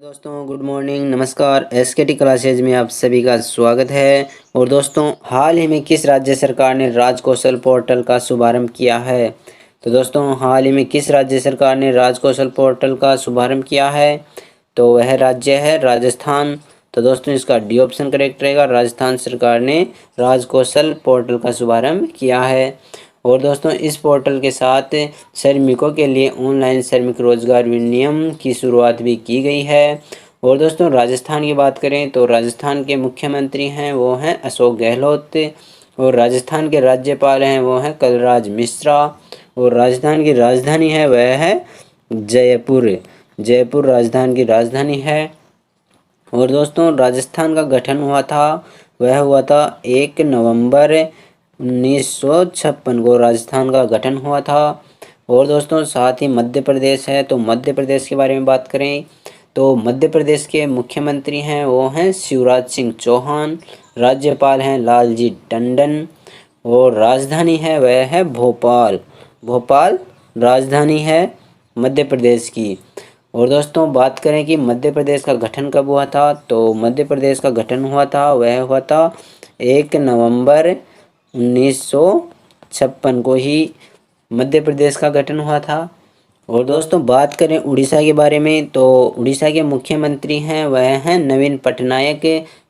दोस्तों good morning, नमस्कार। एसकेटी classes में आप सभी का स्वागत है। और दोस्तों, हाल ही में किस राज्य सरकार ने राजकौशल पोर्टल का शुभारंभ किया है? तो दोस्तों, हाल ही में किस राज्य सरकार ने राजकौशल पोर्टल का शुभारंभ किया है? तो वह राज्य है राजस्थान। तो दोस्तों, इसका डी ऑप्शन करेक्ट रहेगा। राजस्थान सरकार ने राजकौशल पोर्टल का शुभारंभ किया है। और दोस्तों, इस पोर्टल के साथ श्रमिकों के लिए ऑनलाइन श्रमिक रोजगार विनिमय की शुरुआत भी की गई है। और दोस्तों, राजस्थान की बात करें तो राजस्थान के मुख्यमंत्री हैं वो हैं अशोक गहलोत। और राजस्थान के राज्यपाल हैं वो हैं कलराज मिश्रा। और राजस्थान की राजधानी है वह है जयपुर। जयपुर राजस्थान की राजधानी है। और दोस्तों, राजस्थान का गठन वह हुआ था 1 नवंबर 1956 को राजस्थान का गठन हुआ था। और दोस्तों, साथ ही मध्य प्रदेश है। तो मध्य प्रदेश के बारे में बात करें तो मध्य प्रदेश के मुख्यमंत्री हैं वो हैं शिवराज सिंह चौहान। राज्यपाल हैं लालजी टंडन। और राजधानी है वह है भोपाल। भोपाल राजधानी है मध्य प्रदेश की। और दोस्तों, बात करें कि मध्य प्रदेश का गठन कब हुआ था तो मध्य प्रदेश का गठन वह हुआ था 1 नवंबर 1956 को ही मध्य प्रदेश का गठन हुआ था। और दोस्तों, बात करें उड़ीसा के बारे में तो उड़ीसा के मुख्यमंत्री हैं वह हैं नवीन पटनायक।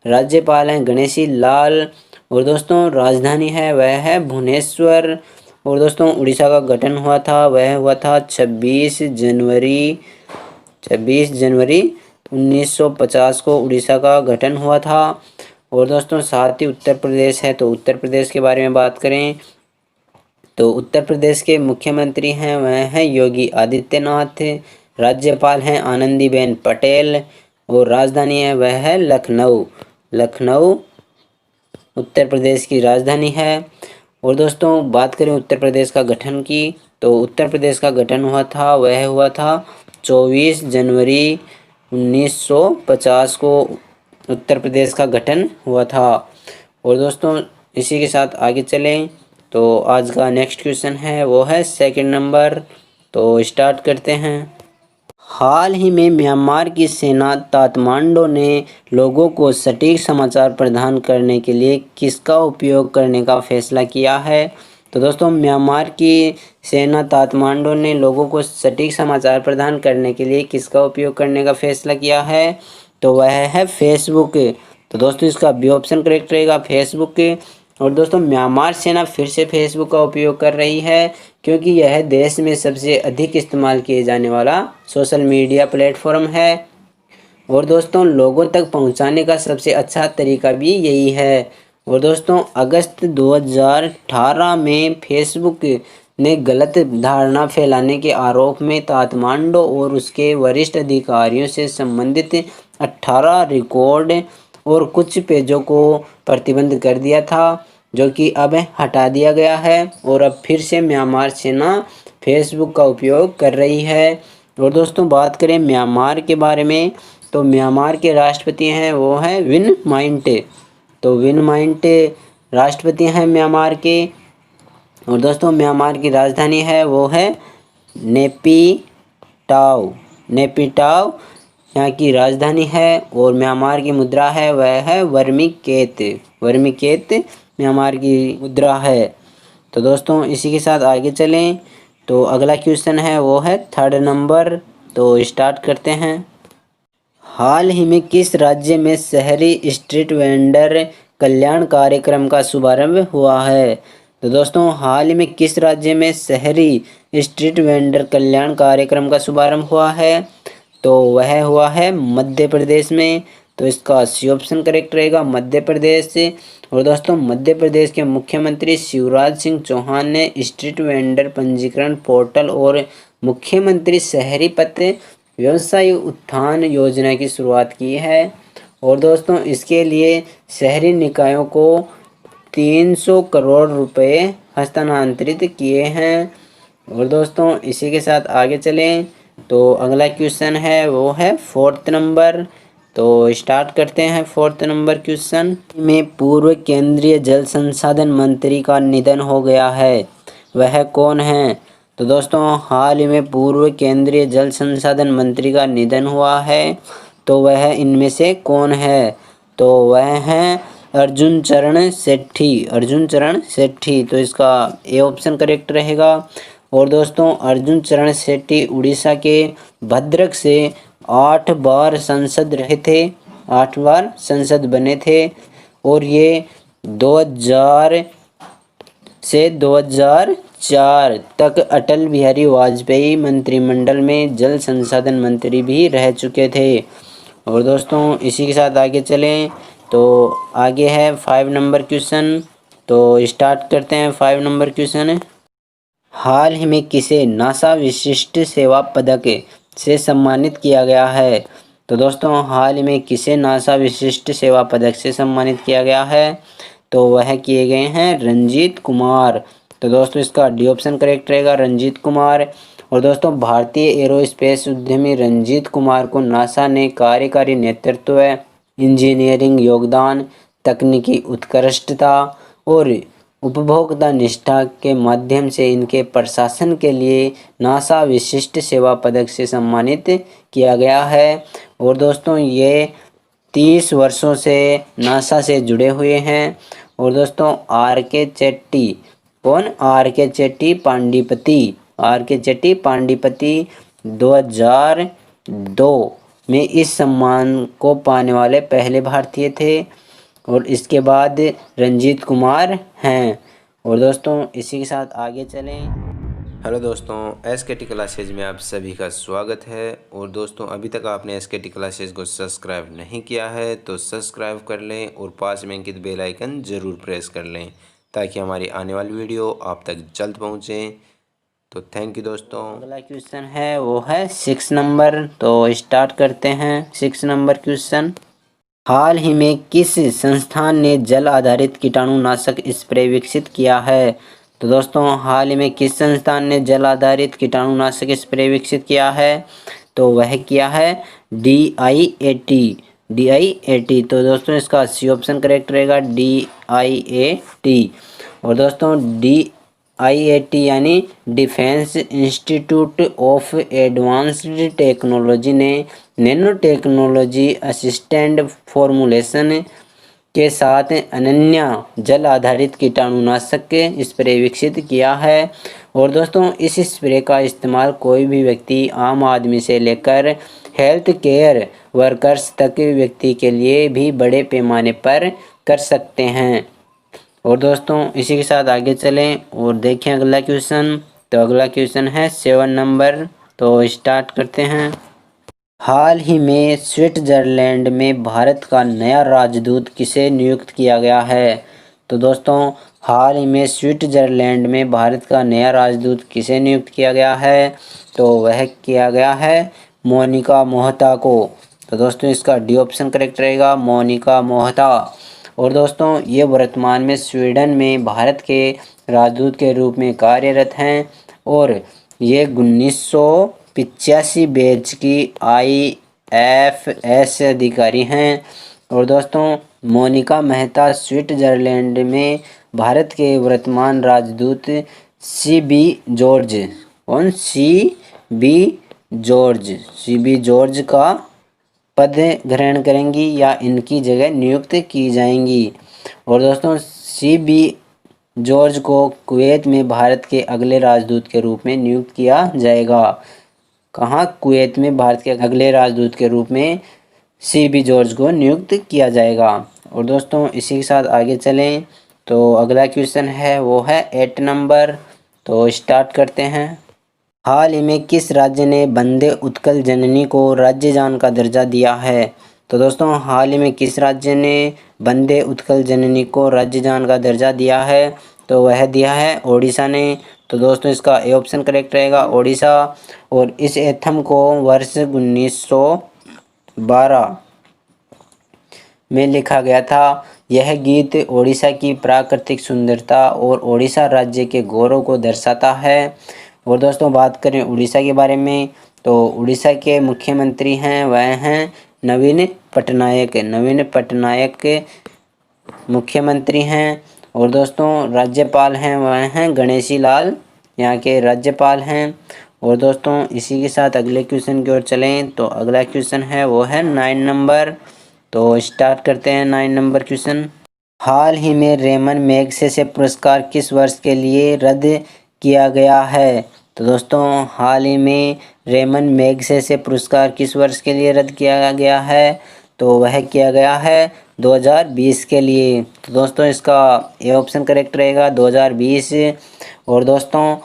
राज्यपाल हैं गणेशी लाल। और दोस्तों, राजधानी है वह है भुवनेश्वर। और दोस्तों, उड़ीसा का गठन वह हुआ था 26 जनवरी 1950 को उड़ीसा का गठन हुआ था। और दोस्तों, साथ ही उत्तर प्रदेश है। तो उत्तर प्रदेश के बारे में बात करें तो उत्तर प्रदेश के मुख्यमंत्री हैं वह हैं योगी आदित्यनाथ। राज्यपाल हैं आनंदीबेन पटेल। और राजधानी है वह है लखनऊ। लखनऊ उत्तर प्रदेश की राजधानी है। और दोस्तों, बात करें उत्तर प्रदेश का गठन की तो उत्तर प्रदेश का गठन वह हुआ था 24 जनवरी 1950 को उत्तर प्रदेश का गठन हुआ था। और दोस्तों, इसी के साथ आगे चलें तो आज का नेक्स्ट क्वेश्चन है वो है सेकंड नंबर। तो स्टार्ट करते हैं। हाल ही में म्यांमार की सेना काठमांडू ने लोगों को सटीक समाचार प्रदान करने के लिए किसका उपयोग करने का फैसला किया है? तो दोस्तों, म्यांमार की सेना काठमांडू ने लोगों को सटीक समाचार प्रदान करने के लिए किसका उपयोग करने का फैसला किया है? तो वह है फेसबुक। तो दोस्तों, इसका बी ऑप्शन करेक्ट रहेगा फेसबुक। और दोस्तों, म्यांमार सेना फिर से फेसबुक का उपयोग कर रही है क्योंकि यह देश में सबसे अधिक इस्तेमाल किए जाने वाला सोशल मीडिया प्लेटफॉर्म है। और दोस्तों, लोगों तक पहुंचाने का सबसे अच्छा तरीका भी यही है। और दोस्तों, अगस्त 2018 में फेसबुक ने गलत धारणा फैलाने के आरोप में काठमांडू और उसके वरिष्ठ अधिकारियों से संबंधित 18 रिकॉर्ड और कुछ पेजों को प्रतिबंध कर दिया था, जो कि अब हटा दिया गया है। और अब फिर से म्यांमार सेना फेसबुक का उपयोग कर रही है। और दोस्तों, बात करें म्यांमार के बारे में तो म्यांमार के राष्ट्रपति हैं वो हैं विन माइंटे। तो विन माइंटे राष्ट्रपति हैं म्यांमार के। और दोस्तों, म्यांमार की राजधानी है वो है नेपिटाव। नेपिटाव यहाँ की राजधानी है। और म्यांमार की मुद्रा है वह है वर्मीकेत। वर्मीकेत म्यांमार की मुद्रा है। तो दोस्तों, इसी के साथ आगे चलें तो अगला क्वेश्चन है वो है थर्ड नंबर। तो स्टार्ट करते हैं। हाल ही में किस राज्य में शहरी स्ट्रीट वेंडर कल्याण कार्यक्रम का शुभारंभ हुआ है? तो दोस्तों, हाल ही में किस राज्य में शहरी स्ट्रीट वेंडर कल्याण कार्यक्रम का शुभारंभ हुआ है? तो वह हुआ है मध्य प्रदेश में। तो इसका सी ऑप्शन करेक्ट रहेगा मध्य प्रदेश से। और दोस्तों, मध्य प्रदेश के मुख्यमंत्री शिवराज सिंह चौहान ने स्ट्रीट वेंडर पंजीकरण पोर्टल और मुख्यमंत्री शहरी पथ व्यवसाय उत्थान योजना की शुरुआत की है। और दोस्तों, इसके लिए शहरी निकायों को 300 करोड़ रुपए हस्तांतरित किए हैं। और दोस्तों, इसी के साथ आगे चलें तो अगला क्वेश्चन है वो है फोर्थ नंबर। तो स्टार्ट करते हैं फोर्थ नंबर क्वेश्चन में। पूर्व केंद्रीय जल संसाधन मंत्री का निधन हो गया है, वह कौन है? तो दोस्तों, हाल ही में पूर्व केंद्रीय जल संसाधन मंत्री का निधन हुआ है। तो वह इनमें से कौन है? तो वह हैं अर्जुन चरण सेठी, अर्जुन चरण सेठी। तो इसका ए ऑप्शन करेक्ट रहेगा। और दोस्तों अर्जुन चरण सेठी उड़ीसा के भद्रक से 8 बार सांसद रहे थे, 8 बार सांसद बने थे। और ये 2000 से 2004 तक अटल बिहारी वाजपेयी मंत्रिमंडल में जल संसाधन मंत्री भी रह चुके थे। और दोस्तों इसी के साथ आगे चलें तो आगे है 5 नंबर क्वेश्चन। तो स्टार्ट करते हैं 5 नंबर क्वेश्चन। हाल ही में किसे नासा विशिष्ट सेवा पदक से सम्मानित किया गया है? तो दोस्तों हाल ही में किसे नासा विशिष्ट सेवा पदक से सम्मानित किया गया है? तो वह किए गए हैं रंजीत कुमार। तो दोस्तों इसका डी ऑप्शन करेक्ट रहेगा, रंजीत कुमार। और दोस्तों भारतीय एरोस्पेस उद्यमी रंजीत कुमार को नासा ने कार्यकारी नेतृत्व, इंजीनियरिंग योगदान, तकनीकी उत्कृष्टता और उपभोक्ता निष्ठा के माध्यम से इनके प्रशासन के लिए नासा विशिष्ट सेवा पदक से सम्मानित किया गया है। और दोस्तों ये 30 वर्षों से नासा से जुड़े हुए हैं। और दोस्तों आर के चेट्टी, कौन? आर के चेट्टी पांडिपति, आर के चेट्टी पांडिपति 2002 में इस सम्मान को पाने वाले पहले भारतीय थे। और इसके बाद रंजीत कुमार हैं। और दोस्तों इसी के साथ आगे चलें। हेलो दोस्तों, एसकेटी क्लासेज में आप सभी का स्वागत है। और दोस्तों अभी तक आपने एसकेटी क्लासेज को सब्सक्राइब नहीं किया है तो सब्सक्राइब कर लें और पास में अंकित बेल आइकन ज़रूर प्रेस कर लें ताकि हमारी आने वाली वीडियो आप तक जल्द पहुंचे। तो थैंक यू दोस्तों। अगला क्वेश्चन है वो है 6 नंबर। तो स्टार्ट करते हैं 6 नंबर क्वेश्चन। हाल ही में किस संस्थान ने जल आधारित कीटाणुनाशक स्प्रे विकसित किया है? तो दोस्तों हाल ही में किस संस्थान ने जल आधारित कीटाणुनाशक स्प्रे विकसित किया है? तो वह किया है DIAT, DIAT। तो दोस्तों इसका सी ऑप्शन करेक्ट रहेगा, DIAT। और दोस्तों DIAT यानी defence institute of advanced technology ने नैनो टेक्नोलॉजी असिस्टेंट फॉर्मुलेशन के साथ अनन्य जल आधारित कीटाणुनाशक स्प्रे विकसित किया है। और दोस्तों इस स्प्रे का इस्तेमाल कोई भी व्यक्ति, आम आदमी से लेकर हेल्थ केयर वर्कर्स तक व्यक्ति के लिए भी बड़े पैमाने पर कर सकते हैं। और दोस्तों इसी के साथ आगे चलें और देखें अगला क्वेश्चन। तो अगला क्वेश्चन है 7 नंबर। तो स्टार्ट करते हैं। हाल ही में स्विट्जरलैंड में भारत का नया राजदूत किसे नियुक्त किया गया है? तो दोस्तों हाल ही में स्विट्जरलैंड में भारत का नया राजदूत किसे नियुक्त किया गया है? तो वह किया गया है मोनिका मोहता को। तो दोस्तों इसका डी ऑप्शन करेक्ट रहेगा, मोनिका मोहता। और दोस्तों ये वर्तमान में स्वीडन में भारत के राजदूत के रूप में कार्यरत हैं। और ये 1985 बैच की IFS अधिकारी हैं। और दोस्तों मोनिका मेहता स्विट्जरलैंड में भारत के वर्तमान राजदूत CB जॉर्ज, कौन? CB जॉर्ज का पद ग्रहण करेंगी या इनकी जगह नियुक्त की जाएंगी। और दोस्तों CB जॉर्ज को कुवैत में भारत के अगले राजदूत के रूप में नियुक्त किया जाएगा। कहाँ? कुवैत में भारत के अगले राजदूत के रूप में CB जॉर्ज को नियुक्त किया जाएगा। और दोस्तों इसी के साथ आगे चलें तो अगला क्वेश्चन है वो है 8 नंबर। तो स्टार्ट करते हैं। हाल ही में किस राज्य ने वंदे उत्कल जननी को राज्ययान का दर्जा दिया है? तो दोस्तों हाल ही में किस राज्य ने वंदे उत्कल जननी को राज्ययान का दर्जा दिया है? तो वह दिया है ओडिशा ने। तो दोस्तों इसका ए ऑप्शन करेक्ट रहेगा, ओडिशा। और इस एथम को वर्ष 1912 में लिखा गया था। यह गीत ओडिशा की प्राकृतिक सुंदरता और ओडिशा राज्य के गौरव को दर्शाता है। और दोस्तों बात करें उड़ीसा के बारे में तो उड़ीसा के मुख्यमंत्री हैं वह हैं नवीन पटनायक, नवीन पटनायक के मुख्यमंत्री हैं। और दोस्तों राज्यपाल हैं वह हैं गणेशी लाल, यहाँ के राज्यपाल हैं। और दोस्तों इसी के साथ अगले क्वेश्चन की ओर चलें तो अगला क्वेश्चन है वो है 9 नंबर। तो स्टार्ट करते हैं 9 नंबर क्वेश्चन। हाल ही में रेमन मैगसेसे पुरस्कार किस वर्ष के लिए रद्द किया गया है? तो दोस्तों हाल ही में रेमन मैगसेसे पुरस्कार किस वर्ष के लिए रद्द किया गया है? तो वह किया गया है 2020 के लिए। तो दोस्तों इसका ए ऑप्शन करेक्ट रहेगा 2020। और दोस्तों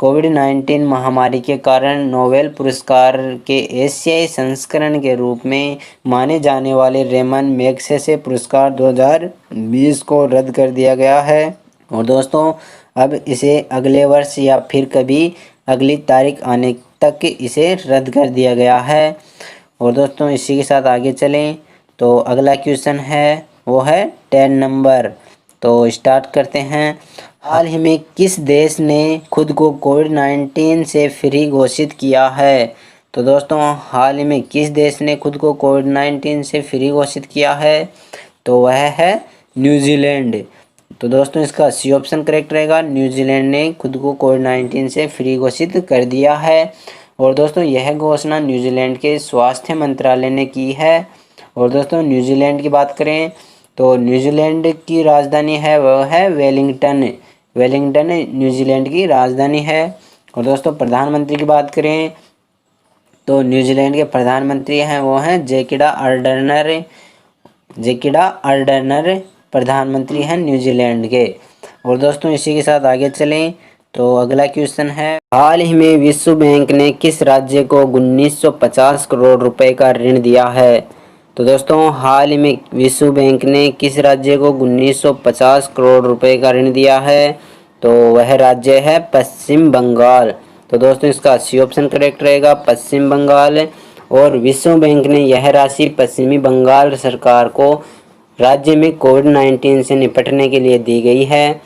कोविड-19 महामारी के कारण नोबेल पुरस्कार के एशियाई संस्करण के रूप में माने जाने वाले रेमन मैगसेसे पुरस्कार 2020 को रद्द कर दिया गया है। और दोस्तों अब इसे अगले वर्ष या फिर कभी अगली तारीख आने तक इसे रद्द कर दिया गया है। और दोस्तों इसी के साथ आगे चलें तो अगला क्वेश्चन है वो है 10 नंबर। तो स्टार्ट करते हैं। हाल ही में किस देश ने खुद को कोविड-19 से फ्री घोषित किया है? तो दोस्तों हाल ही में किस देश ने खुद को कोविड-19 से फ्री घोषित किया है? तो वह है न्यूजीलैंड। तो दोस्तों इसका सी ऑप्शन करेक्ट रहेगा, न्यूजीलैंड ने खुद को कोविड-19 से फ्री घोषित कर दिया है। और दोस्तों यह घोषणा न्यूजीलैंड के स्वास्थ्य मंत्रालय ने की है। और दोस्तों न्यूजीलैंड की बात करें तो न्यूजीलैंड की राजधानी है वह है वेलिंगटन। वेलिंगटन न्यूजीलैंड की राजधानी है। और दोस्तों प्रधानमंत्री की बात करें तो न्यूजीलैंड के प्रधानमंत्री हैं वो हैं जैकिंडा अर्डर्नर। जैकिंडा अर्डर्नर प्रधानमंत्री हैं न्यूजीलैंड के। और दोस्तों इसी के साथ आगे चलें तो अगला क्वेश्चन है। हाल ही में विश्व बैंक ने किस राज्य को 1950 करोड़ रुपए का ऋण दिया है? तो दोस्तों हाल ही में विश्व बैंक ने किस राज्य को 1950 करोड़ रुपए का ऋण दिया है? तो वह राज्य है पश्चिम बंगाल। तो दोस्तों इसका सी ऑप्शन करेक्ट रहेगा, पश्चिम बंगाल। और विश्व बैंक ने यह राशि पश्चिमी बंगाल सरकार को राज्य में कोविड-19 से निपटने के लिए दी गई है।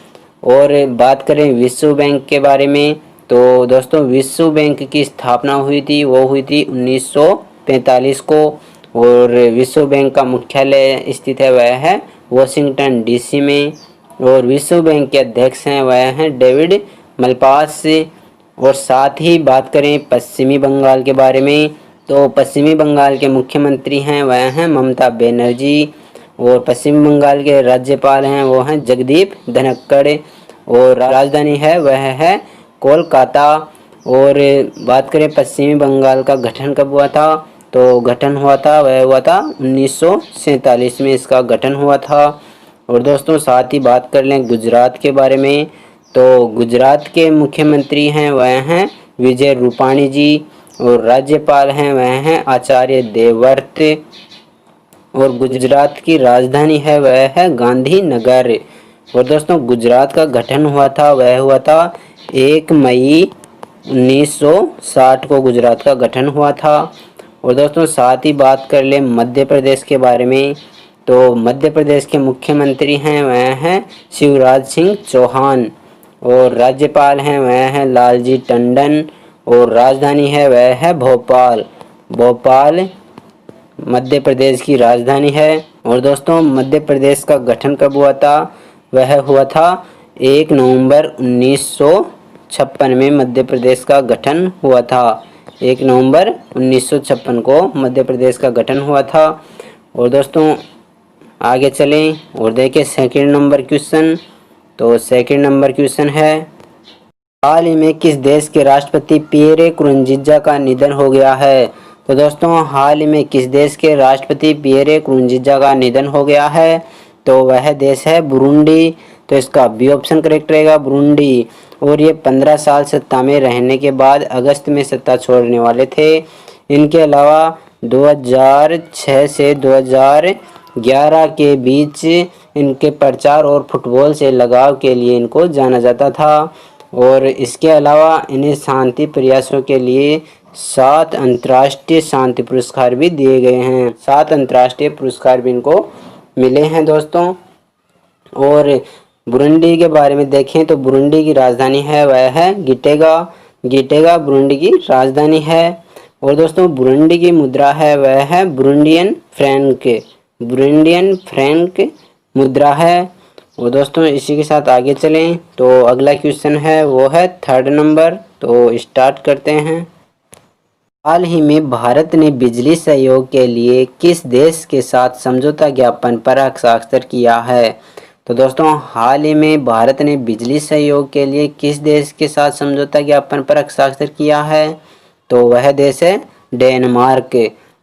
और बात करें विश्व बैंक के बारे में तो दोस्तों विश्व बैंक की स्थापना हुई थी वो हुई थी 1945 को। और विश्व बैंक का मुख्यालय स्थित है वह है वाशिंगटन डीसी में। और विश्व बैंक के अध्यक्ष हैं वह हैं डेविड मलपास। और साथ ही बात करें पश्चिमी बंगाल के बारे में तो पश्चिमी बंगाल के मुख्यमंत्री हैं वह हैं ममता बनर्जी। और पश्चिम बंगाल के राज्यपाल हैं वो हैं जगदीप धनखड़। और राजधानी है वह है कोलकाता। और बात करें पश्चिमी बंगाल का गठन कब हुआ था? तो गठन हुआ था वह हुआ था 1947 में इसका गठन हुआ था। और दोस्तों साथ ही बात कर लें गुजरात के बारे में तो गुजरात के मुख्यमंत्री हैं वह हैं विजय रूपाणी जी। और राज्यपाल हैं वह हैं आचार्य देवव्रत। और गुजरात की राजधानी है वह है गांधीनगर। और दोस्तों गुजरात का गठन हुआ था वह हुआ था 1 मई 1960 को गुजरात का गठन हुआ था। और दोस्तों साथ ही बात कर ले मध्य प्रदेश के बारे में तो मध्य प्रदेश के मुख्यमंत्री हैं वह हैं शिवराज सिंह चौहान। और राज्यपाल हैं वह हैं लालजी टंडन। और राजधानी है वह है भोपाल। भोपाल मध्य प्रदेश की राजधानी है। और दोस्तों मध्य प्रदेश का गठन कब हुआ था? वह हुआ था 1 नवंबर 1956 में मध्य प्रदेश का गठन हुआ था। 1 नवंबर 1956 को मध्य प्रदेश का गठन हुआ था। और दोस्तों आगे चलें और देखें सेकंड नंबर क्वेश्चन। तो सेकंड नंबर क्वेश्चन है हाल ही में किस देश के राष्ट्रपति पियरे नकुरुंजिज़ा का निधन हो गया है? तो दोस्तों हाल ही में किस देश के राष्ट्रपति पियरे नकुरुंजिज़ा का निधन हो गया है? तो वह देश है बुरुंडी। तो इसका बी ऑप्शन करेक्ट रहेगा बुरुंडी। और ये 15 साल सत्ता में रहने के बाद अगस्त में सत्ता छोड़ने वाले थे। इनके अलावा 2006 से 2011 के बीच इनके प्रचार और फुटबॉल से लगाव के लिए इनको जाना जाता था। और इसके अलावा इन्हें शांति प्रयासों के लिए 7 अंतर्राष्ट्रीय शांति पुरस्कार भी दिए गए हैं। 7 अंतर्राष्ट्रीय पुरस्कार भी इनको मिले हैं दोस्तों। और बुरुंडी के बारे में देखें तो बुरुंडी की राजधानी है वह है गिटेगा। गिटेगा बुरुंडी की राजधानी है। और दोस्तों बुरुंडी की मुद्रा है वह है बुरुंडियन फ्रैंक। बुरुंडियन फ्रैंक मुद्रा है। और दोस्तों इसी के साथ आगे चलें तो अगला क्वेश्चन है वो है 3rd नंबर। तो स्टार्ट करते हैं। हाल ही में भारत ने बिजली सहयोग के लिए किस देश के साथ समझौता ज्ञापन पर हस्ताक्षर किया है? तो दोस्तों हाल ही में भारत ने बिजली सहयोग के लिए किस देश के साथ समझौता ज्ञापन पर हस्ताक्षर किया है? तो वह देश है डेनमार्क।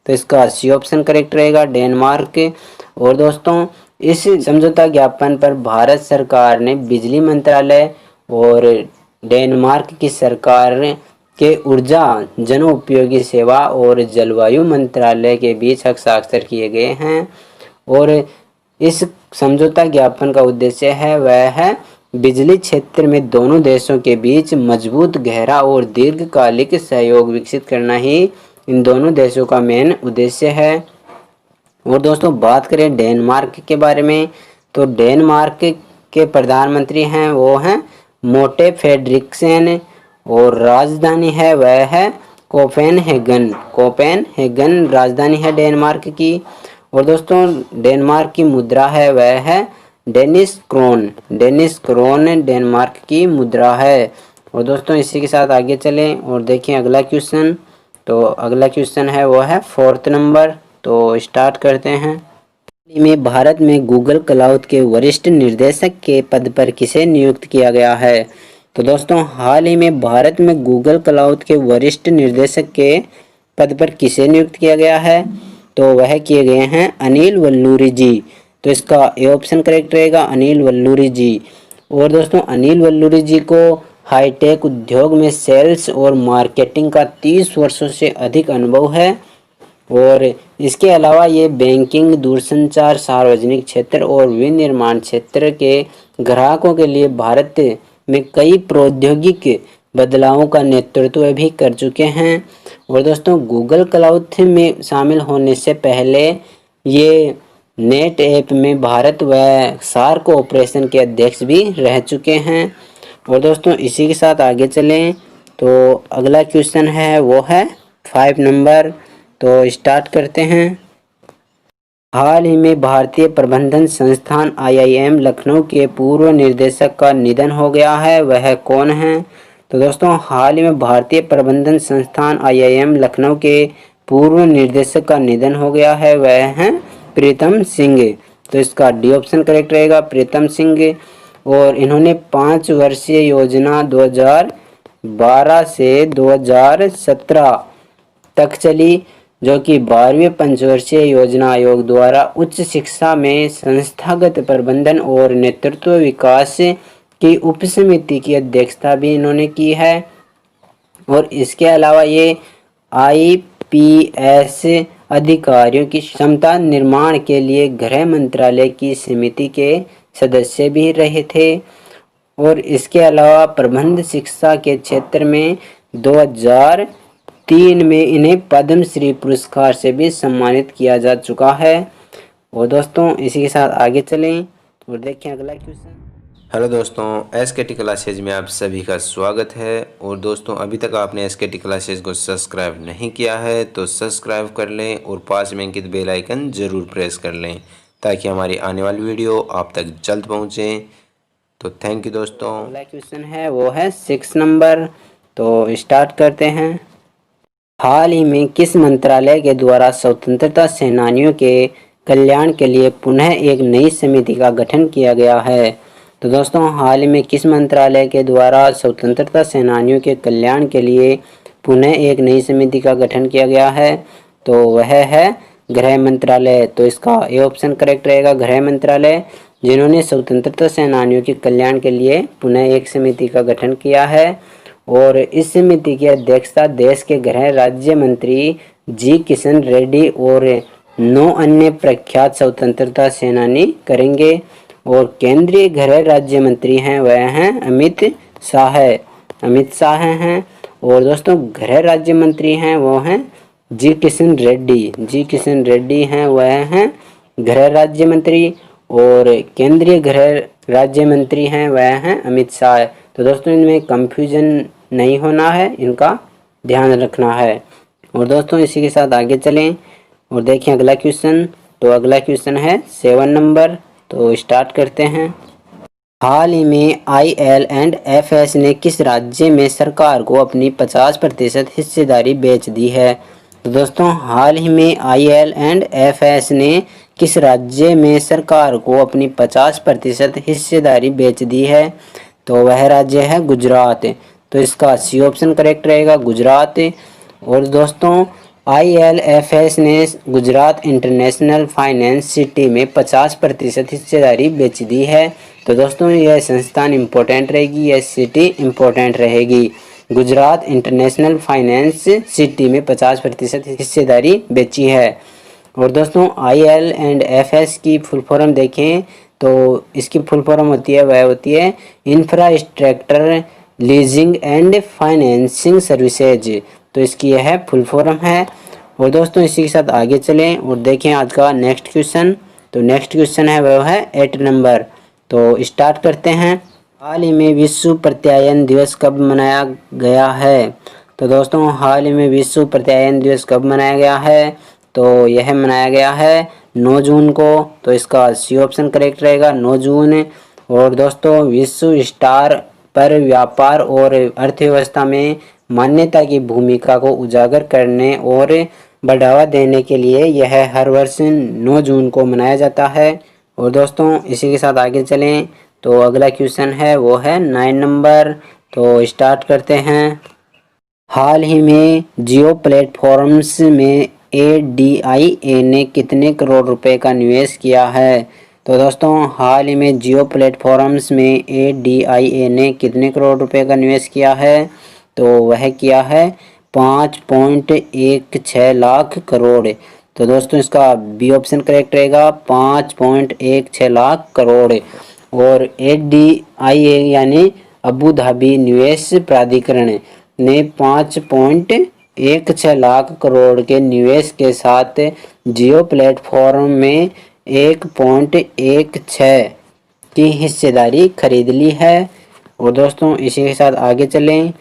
तो इसका सी ऑप्शन करेक्ट रहेगा, डेनमार्क। और दोस्तों इस समझौता ज्ञापन पर भारत सरकार ने बिजली मंत्रालय और डेनमार्क की सरकार के ऊर्जा जन उपयोगी सेवा और जलवायु मंत्रालय के बीच हस्ताक्षर किए गए हैं। और इस समझौता ज्ञापन का उद्देश्य है वह है बिजली क्षेत्र में दोनों देशों के बीच मजबूत, गहरा और दीर्घकालिक सहयोग विकसित करना ही इन दोनों देशों का मेन उद्देश्य है। और दोस्तों बात करें डेनमार्क के बारे में तो डेनमार्क के प्रधानमंत्री हैं वो हैं मोटे फ्रेडरिक्सेन और राजधानी है वह है कोपेनहेगन। कोपेनहेगन राजधानी है डेनमार्क की। और दोस्तों डेनमार्क की मुद्रा है वह है Danish krone. Danish krone Denmark की मुद्रा है। और दोस्तों इसी के साथ आगे चलें और देखें अगला क्वेश्चन। तो अगला क्वेश्चन है वो है 4th नंबर। तो स्टार्ट करते हैं। हाल ही में भारत में गूगल क्लाउड के वरिष्ठ निर्देशक के पद पर किसे नियुक्त किया गया है? तो दोस्तों हाल ही में भारत में गूगल क्लाउड के वरिष्ठ निर्देशक के पद पर किसे नियुक्त किया गया है? तो वह किए गए हैं अनिल वल्लूरी जी। तो इसका ए ऑप्शन करेक्ट रहेगा, अनिल वल्लूरी जी। और दोस्तों अनिल वल्लूरी जी को हाईटेक उद्योग में सेल्स और मार्केटिंग का 30 वर्षों से अधिक अनुभव है। और इसके अलावा ये बैंकिंग, दूरसंचार, सार्वजनिक क्षेत्र और विनिर्माण क्षेत्र के ग्राहकों के लिए भारत में कई प्रौद्योगिक बदलावों का नेतृत्व भी कर चुके हैं। और दोस्तों गूगल क्लाउड में शामिल होने से पहले ये नेट ऐप में भारत व सार्क ऑपरेशन के अध्यक्ष भी रह चुके हैं। और दोस्तों इसी के साथ आगे चलें तो अगला क्वेश्चन है वो है 5 नंबर। तो स्टार्ट करते हैं। हाल ही में भारतीय प्रबंधन संस्थान IIM लखनऊ के पूर्व निदेशक का निधन हो गया है, वह कौन है? तो दोस्तों हाल ही में भारतीय प्रबंधन संस्थान IIM लखनऊ के पूर्व निर्देशक का निधन हो गया है, वह है प्रीतम सिंह। तो इसका डी ऑप्शन करेक्ट रहेगा, प्रीतम सिंह। और इन्होंने 5 वर्षीय योजना 2012 से 2017 तक चली, जो कि 12वीं पंचवर्षीय योजना आयोग द्वारा उच्च शिक्षा में संस्थागत प्रबंधन और नेतृत्व विकास की उप समिति की अध्यक्षता भी इन्होंने की है। और इसके अलावा ये IPS अधिकारियों की क्षमता निर्माण के लिए गृह मंत्रालय की समिति के सदस्य भी रहे थे। और इसके अलावा प्रबंध शिक्षा के क्षेत्र में 2003 में इन्हें पद्म श्री पुरस्कार से भी सम्मानित किया जा चुका है। और दोस्तों इसी के साथ आगे चलें और देखें अगला क्वेश्चन। हेलो दोस्तों, SKT क्लासेज में आप सभी का स्वागत है। और दोस्तों अभी तक आपने SKT क्लासेज को सब्सक्राइब नहीं किया है तो सब्सक्राइब कर लें और पास में अंकित बेल आइकन ज़रूर प्रेस कर लें ताकि हमारी आने वाली वीडियो आप तक जल्द पहुँचे। तो थैंक यू दोस्तों। अगला क्वेश्चन है वो है 6 नंबर। तो स्टार्ट करते हैं। हाल ही में किस मंत्रालय के द्वारा स्वतंत्रता सेनानियों के कल्याण के लिए पुनः एक नई समिति का गठन किया गया है? तो दोस्तों हाल ही में किस मंत्रालय के द्वारा स्वतंत्रता सेनानियों के कल्याण के लिए पुनः एक नई समिति का गठन किया गया है? तो वह है गृह मंत्रालय। तो इसका ए ऑप्शन करेक्ट रहेगा, गृह मंत्रालय, जिन्होंने स्वतंत्रता सेनानियों के कल्याण के लिए पुनः एक समिति का गठन किया है। और इस समिति की अध्यक्षता देश के गृह राज्य मंत्री जी किशन रेड्डी और 9 अन्य प्रख्यात स्वतंत्रता सेनानी करेंगे। और केंद्रीय गृह राज्य मंत्री हैं वह हैं अमित शाह हैं। और दोस्तों गृह राज्य मंत्री हैं वो हैं जी किशन रेड्डी हैं वह हैं गृह राज्य मंत्री। और केंद्रीय गृह राज्य मंत्री हैं वह हैं अमित शाह। तो दोस्तों इनमें कंफ्यूजन नहीं होना है, इनका ध्यान रखना है। और दोस्तों इसी के साथ आगे चलें और देखें अगला क्वेश्चन। तो अगला क्वेश्चन है 7 नंबर। तो स्टार्ट करते हैं। हाल ही में IL&FS ने किस राज्य में सरकार को अपनी 50% हिस्सेदारी बेच दी है? तो दोस्तों हाल ही में IL&FS ने किस राज्य में सरकार को अपनी 50% हिस्सेदारी बेच दी है? तो वह राज्य है गुजरात। तो इसका सी ऑप्शन करेक्ट रहेगा, गुजरात। और दोस्तों IL&FS ने गुजरात इंटरनेशनल फाइनेंस सिटी में 50% हिस्सेदारी बेच दी है। तो दोस्तों यह संस्थान इम्पोर्टेंट रहेगी, यह सिटी इम्पोर्टेंट रहेगी। गुजरात इंटरनेशनल फाइनेंस सिटी में 50% हिस्सेदारी बेची है। और दोस्तों IL&FS की फुल फॉर्म देखें तो इसकी फुल फॉर्म होती है, वह होती है infrastructure leasing and financing services. तो इसकी यह फुल फॉर्म है। और दोस्तों इसी के साथ आगे चलें और देखें आज का नेक्स्ट क्वेश्चन। तो नेक्स्ट क्वेश्चन है वह है 8 नंबर। तो स्टार्ट करते हैं। हाल ही में विश्व प्रत्यायन दिवस कब मनाया गया है? तो दोस्तों हाल ही में विश्व प्रत्यायन दिवस कब मनाया गया है? तो यह मनाया गया है 9 जून को। तो इसका सी ऑप्शन करेक्ट रहेगा, 9 जून। और दोस्तों विश्व स्टार पर व्यापार और अर्थव्यवस्था में मान्यता की भूमिका को उजागर करने और बढ़ावा देने के लिए यह हर वर्ष 9 जून को मनाया जाता है। और दोस्तों इसी के साथ आगे चलें तो अगला क्वेश्चन है वो है 9 नंबर। तो स्टार्ट करते हैं। हाल ही में जियो प्लेटफॉर्म्स में ADIA ने कितने करोड़ रुपए का निवेश किया है? तो दोस्तों हाल ही में जियो प्लेटफॉर्म्स में ADIA ने कितने करोड़ रुपए का निवेश किया है? तो वह किया है 5.16 लाख करोड़। तो दोस्तों इसका बी ऑप्शन करेक्ट रहेगा, 5.16 लाख करोड़। और ADIA यानी अबू धाबी निवेश प्राधिकरण ने 5.16 लाख करोड़ के निवेश के साथ जियो प्लेटफॉर्म में 1.16 की हिस्सेदारी खरीद ली है। और दोस्तों इसी के साथ आगे चलें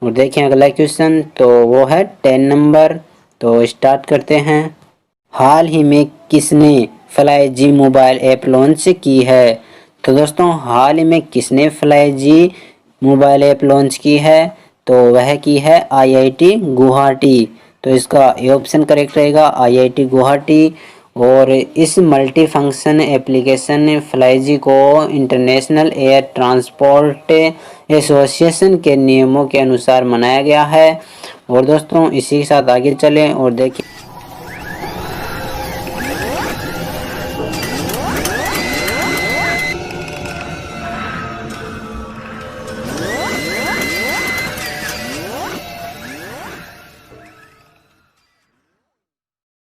और देखें अगला क्वेश्चन। तो वो है 10 नंबर। तो स्टार्ट करते हैं। हाल ही में किसने फ्लाई जी मोबाइल ऐप लॉन्च की है? तो दोस्तों हाल ही में किसने फ्लाई जी मोबाइल ऐप लॉन्च की है? तो वह की है IIT गुवाहाटी। तो इसका ए ऑप्शन करेक्ट रहेगा, IIT गुवाहाटी। और इस मल्टी फंक्शन एप्लीकेशन फ्लाईजी को इंटरनेशनल एयर ट्रांसपोर्ट एसोसिएशन के नियमों के अनुसार बनाया गया है। और दोस्तों इसी के साथ आगे चलें और देखें